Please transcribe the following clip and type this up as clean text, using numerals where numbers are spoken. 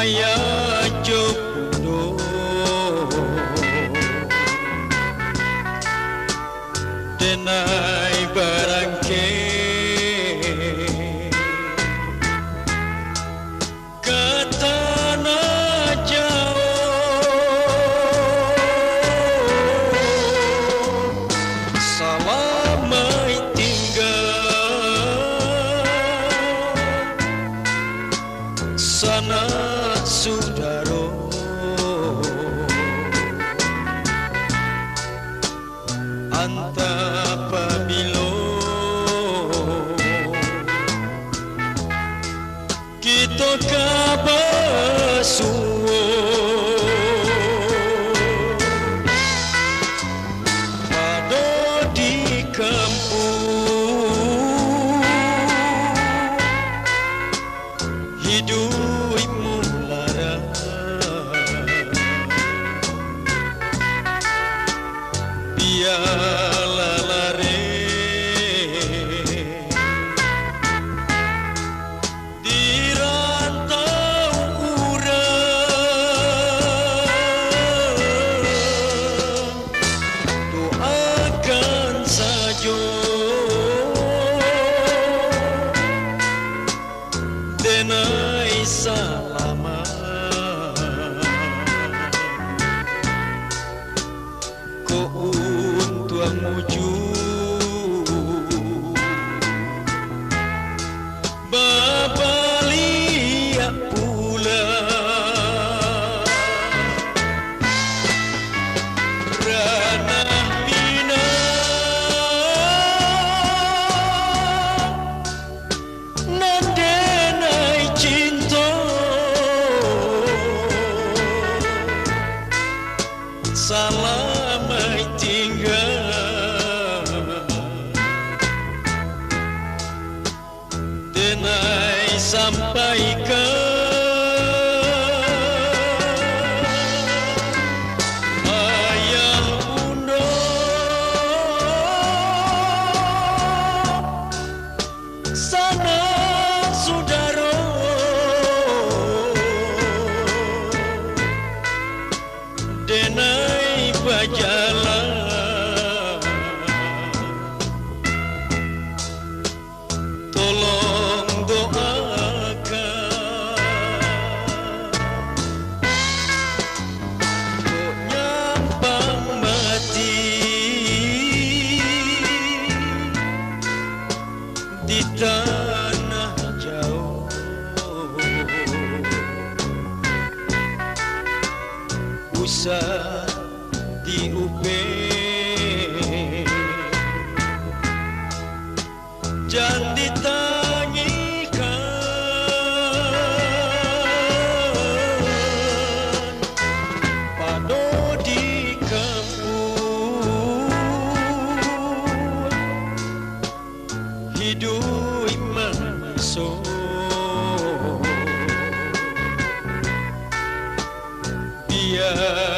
ayah jodoh denai barangke ke tanah jauh salamai tinggal sana sudaro anta pamilo kita kabasuo pado di kampung hidupmu lara biarlah lare di rantau urang doakan saja denai selamat ko untuang muju babalia pula ranah bina nandenai cinta salamai tinggal denai sampaikan ayah bunda sana saudara denai berjalan tolong doakan kok nyampang mati di tanah jauh usah diupeng jangan ditangikan pado di kampung hidup manusia biar